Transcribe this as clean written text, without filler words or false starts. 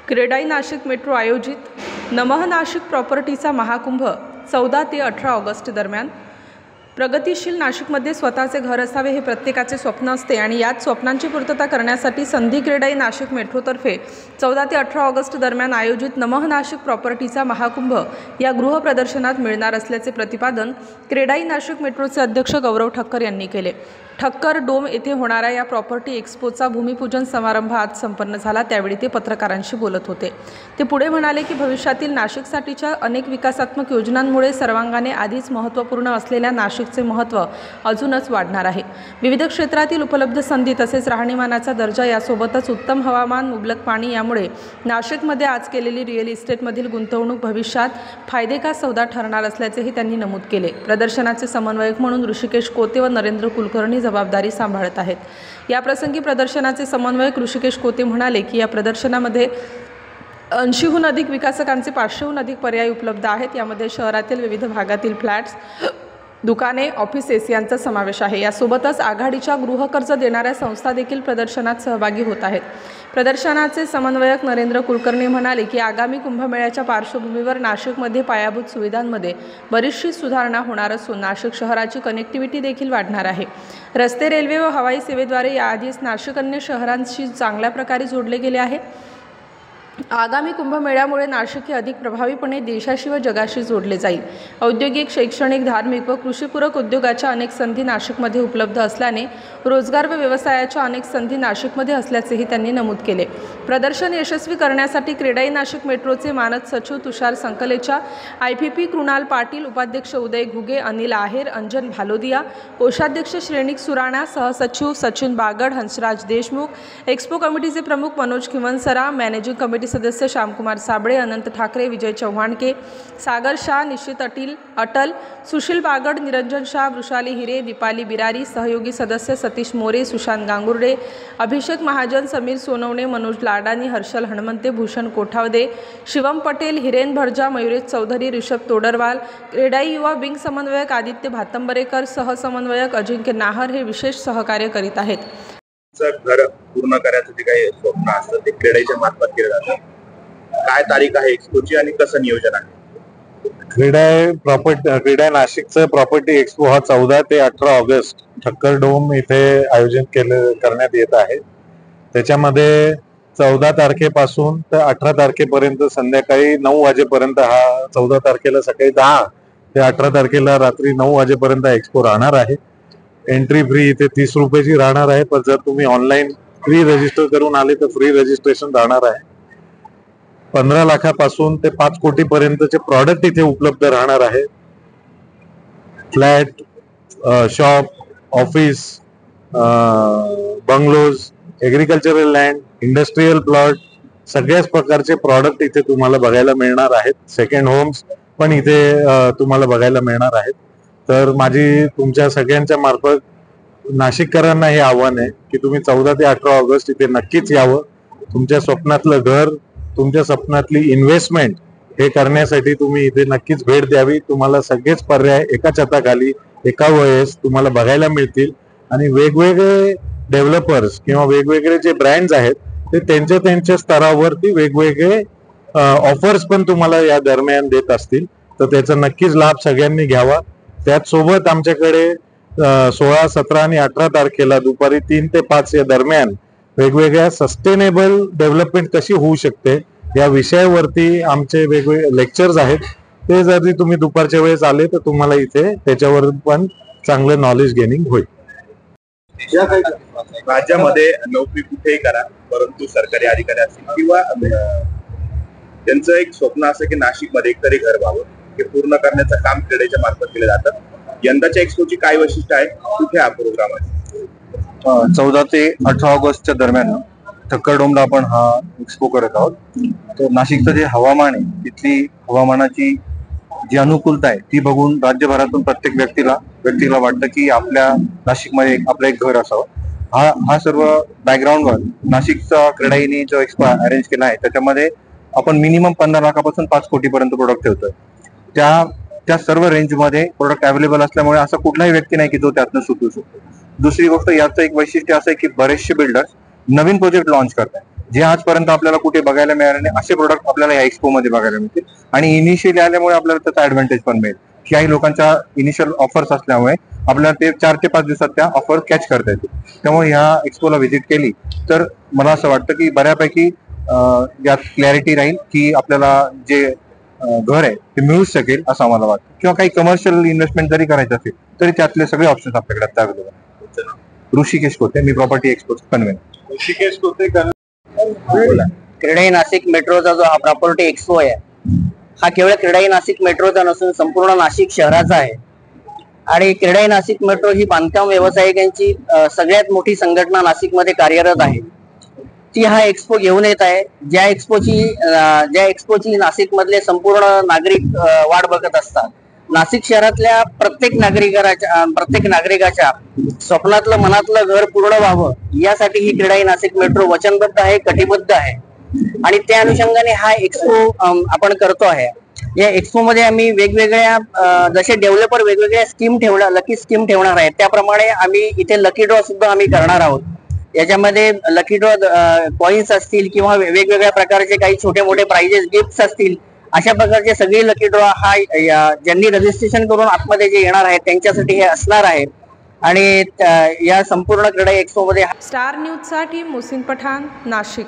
CREDAI Nashik metro आयोजित नमः नाशिक प्रॉपर्टीचा महाकुंभ 14 ते 18 ऑगस्ट दरम्यान। प्रगतिशील नाशिकमध्ये स्वतःचे घर असावे हे प्रत्येकाचे स्वप्न असते आणि याच स्वप्नांची पूर्तता करण्यासाठी संधी क्रेडाई नाशिक मेट्रोतर्फे 14 ते 18 ऑगस्ट दरम्यान आयोजित नमः नाशिक प्रॉपर्टीचा महाकुंभ या गृह प्रदर्शनात मिळणार असल्याचे प्रतिपादन क्रेडाई नाशिक मेट्रोचे अध्यक्ष गौरव ठक्कर यांनी केले। ठक्कर डोम येथे होणाऱ्या या प्रॉपर्टी एक्सपोचा भूमिपूजन समारंभ आज संपन्न झाला, त्यावेळी ते पत्रकारांशी बोलत होते। ते पुढे म्हणाले की भविष्यातील नाशिकसाठीच्या अनेक विकासात्मक योजनांमुळे सर्वांगाने आधीच महत्त्वपूर्ण असलेल्या नाशिकचे महत्त्व अजूनच वाढणार आहे। विविध क्षेत्रातील उपलब्ध संधी तसेच राहणीमानाचा दर्जा यासोबतच उत्तम हवामान, मुबलक पाणी यामुळे नाशिकमध्ये आज केलेली रिअल इस्टेटमधील गुंतवणूक भविष्यात फायदेचा सौदा ठरणार असल्याचेही त्यांनी नमूद केले। प्रदर्शनाचे समन्वयक म्हणून ऋषिकेश कोते व नरेंद्र कुलकर्णी जबाबदारी सांभाळत आहेत। या प्रसंगी प्रदर्शनाचे समन्वयक ऋषिकेश कोते म्हणाले की या प्रदर्शनामध्ये 80हून अधिक विकासकांचे 500हून अधिक पर्याय उपलब्ध आहेत। यामध्ये शहरातील विविध भागातील फ्लॅट्स, दुकाने, ऑफिसेस यांचा समावेश आहे। यासोबतच आघाडीच्या गृहकर्ज देणाऱ्या संस्था देखील प्रदर्शनात सहभागी होत आहेत। प्रदर्शनाचे समन्वयक नरेंद्र कुलकर्णी म्हणाले की आगामी कुंभमेळ्याच्या पार्श्वभूमीवर नाशिकमध्ये पायाभूत सुविधांमध्ये बरीचशी सुधारणा होणार असून नाशिक शहराची कनेक्टिव्हिटी देखील वाढणार आहे। रस्ते, रेल्वे व हवाई सेवेद्वारे याआधीच नाशिक अन्य शहरांशी चांगल्या प्रकारे जोडले गेले आहे। आगामी कुंभमेळ्यामुळे नाशिक हे अधिक प्रभावीपणे देशाशी व जगाशी जोडले जाईल। औद्योगिक, शैक्षणिक, धार्मिक व कृषीपूरक उद्योगाच्या अनेक संधी नाशिकमध्ये उपलब्ध असल्याने रोजगार व व्यवसायाच्या अनेक संधी नाशिकमध्ये असल्याचेही त्यांनी नमूद केले। प्रदर्शन यशस्वी करण्यासाठी क्रेडाई नाशिक मेट्रोचे मानद सचिव तुषार संकलेचा, IPP कृणाल पाटील, उपाध्यक्ष उदय घुगे, अनिल आहेर, अंजन भालोदिया, कोषाध्यक्ष श्रेणिक सुराणा, सहसचिव सचिन बागड, हंसराज देशमुख, एक्सपो कमिटीचे प्रमुख मनोज खिवनसरा, मॅनेजिंग कमिटी सदस्य श्यामकुमार साबळे, अनंत ठाकरे, विजय चव्हाणके, सागर शाह, निश्चित अटल, सुशील बागड, निरंजन शाह, वृषाली हिरे, दीपाली बिरारी, सहयोगी सदस्य सतीश मोरे, सुशांत गांगुर्डे, अभिषेक महाजन, समीर सोनवणे, मनोज लाडानी, हर्षल हणमंते, भूषण कोठावदे, शिवम पटेल, हिरेन भरजा, मयुरेश चौधरी, ऋषभ तोडरवाल, क्रेडाई युवा विंग समन्वयक आदित्य भातंबरेकर, सहसमन्वयक अजिंक्य नाहर हे विशेष सहकार्य करीत आहेत। घर पूर्ण करायचं जे काही स्वप्न असतं ते क्रेडाईच्या मार्फत केलं जातं। काय तारीख आहे एक्सपोची आणि कसं नियोजन आहे? क्रेडाई नाशिकचं प्रॉपर्टी एक्सपो हा 14 ते 18 ऑगस्ट ठक्कर डोम इथे आयोजित करण्यात येत आहे। त्याच्यामध्ये 14 तारखेपासून तर 18 तारखेपर्यंत संध्याकाळी 9 वाजेपर्यंत, हा 14 तारखेला सकाळी 10 ते 18 तारखेला रात्री 9 वाजेपर्यंत एक्सपो राहणार आहे। एंट्री फ्री इथे 30 रुपयाची राहणार आहे, पण जर तुम्ही ऑनलाईन फ्री रजिस्टर करून आले तर फ्री रजिस्ट्रेशन राहणार आहे। 15 लाखापासून ते 5 कोटी पर्यंतचे प्रॉडक्ट इथे उपलब्ध राहणार आहे। Flat, shop, office, bungalows, agricultural land, industrial plot, सगळ्याच प्रकारचे प्रॉडक्ट इथे तुम्हाला बघायला मिळणार आहेत। सेकंड होम्स पण इथे तुम्हाला बघायला मिळणार आहेत। तर माझी तुमच्या सगळ्यांच्या मार्फत नाशिककरांना हे आव्हान आहे की तुम्ही 14 ते 18 ऑगस्ट इथे नक्कीच यावं। तुमच्या स्वप्नातलं घर, तुमच्या स्वप्नातली इन्व्हेस्टमेंट हे करण्यासाठी तुम्ही इथे नक्कीच भेट द्यावी। तुम्हाला सगळेच पर्याय एका छताखाली, एका वेळेस तुम्हाला बघायला मिळतील आणि वेगवेगळे डेव्हलपर्स किंवा वेगवेगळे जे ब्रँड्स आहेत ते त्यांच्या स्तरावरती वेगवेगळे ऑफर्स पण तुम्हाला या दरम्यान देत असतील, तर त्याचा नक्कीच लाभ सगळ्यांनी घ्यावा। त्याचसोबत आमच्याकडे 16, 17 आणि 18 तारखेला दुपारी 3 ते 5 या दरम्यान वेगवेगळ्या सस्टेनेबल डेव्हलपमेंट कशी होऊ शकते या विषयावरती आमचे वेगवेगळे लेक्चर्स आहेत। ते जर तुम्ही दुपारच्या वेळेस आले तर तुम्हाला इथे त्याच्यावर पण चांगलं नॉलेज गेनिंग होईल। राज्यामध्ये नोकरी कुठेही करा, परंतु सरकारी अधिकारी असतील किंवा त्यांचं एक स्वप्न असं की नाशिकमध्ये एकतरी घर व्हावं, हे पूर्ण करण्याचं काम क्रेडाईच्या मार्फत केलं जातं। यंदाच्या एक्सपोची काय वैशिष्ट्य आहे, कुठे हा प्रोग्राम आहे? 14 ते 18 ऑगस्टच्या दरम्यान ठक्कर डोमला आपण हा एक्सपो करत आहोत। तर नाशिकचं जे हवामान आहे, तिथली हवामानाची जी अनुकूलता आहे ती बघून राज्यभरातून प्रत्येक व्यक्तीला वाटतं की आपल्या नाशिकमध्ये आपलं एक घर असावं। हा सर्व बॅकग्राऊंडवर नाशिकचा क्रेडाईने जो एक्सपो अरेंज केला आहे त्याच्यामध्ये आपण मिनिमम 15 लाखापासून 5 कोटीपर्यंत प्रोडक्ट ठेवतोय। त्या सर्व रेंजमध्ये प्रोडक्ट अवेलेबल असल्यामुळे असा कुठलाही व्यक्ती नाही की जो त्यातनं सुटू शकतो। दुसरी गोष्ट, याचं एक वैशिष्ट्य असं आहे की बरेचसे बिल्डर्स नवीन प्रोजेक्ट लॉन्च करतात, जे आजपर्यंत आपल्याला कुठे बघायला मिळाले नाही असे प्रोडक्ट आपल्याला या एक्सपो मध्ये बघायला मिळतील. आणि इनिशियली आल्यामुळे आपल्याला त्याचा ऍडव्हान्टेज पण मिळेल. काही लोकांच्या इनिशियल ऑफर्स असल्यामुळे आपल्याला ते 4 ते 5 दिवसात त्या ऑफर कॅच करता येतील. त्यामुळे ह्या एक्सपोला व्हिजिट केली तर मला असं वाटतं की बऱ्यापैकी यात क्लॅरिटी राहील की आपल्याला जे घर आहे ते मिळूच शकेल असं आम्हाला वाटतं. किंवा काही कमर्शियल इन्व्हेस्टमेंट जरी करायचं असेल तरी त्यातले सगळे ऑप्शन्स आपल्याकडे अवेलेबल आहेत. ऋषिकेश कोते, मी property export convener. Rishikesh Kote CREDAI Nashik मेट्रोचा जो हा प्रॉपर्टी एक्सपो आहे हा केवळ क्रीडाई नाशिक मेट्रोचा नसून संपूर्ण नाशिक शहराचा आहे. आणि क्रीडाई नाशिक मेट्रो ही बांधकाम व्यावसायिकांची सगळ्यात मोठी संघटना नाशिकमध्ये कार्यरत आहे. ती हा एक्सपो घेऊन येत आहे. ज्या एक्सपोची नाशिक मधले संपूर्ण नागरिक वाट बघत असतात. नाशिक शहरातल्या प्रत्येक नागरिकाच्या स्वप्नातलं मनातलं घर पूर्ण व्हावं यासाठी ही क्रीडाई नाशिक मेट्रो वचनबद्ध आहे, कटिबद्ध आहे. आणि त्या अनुषंगाने हा एक्सपो आपण करतो आहे. या एक्सपो मध्ये आम्ही वेगवेगळ्या जसे डेव्हलपर वेगवेगळ्या लकी स्कीम ठेवणार आहेत त्याप्रमाणे आम्ही इथे लकी ड्रॉ सुद्धा आम्ही करणार आहोत. याच्यामध्ये लकी ड्रॉ कॉइन्स असतील किंवा वेगवेगळ्या प्रकारचे काही छोटे मोठे प्राइजेस गिफ्ट्स असतील अशा प्रकारचे सगळे लकी ड्रॉ हा ज्यांनी रजिस्ट्रेशन करून आतमध्ये जे येणार आहेत त्यांच्यासाठी हे असणार आहे. आणि या संपूर्ण क्रीडा एक्सपो मध्ये स्टार न्यूजसाठी मुसीन पठाण, नाशिक.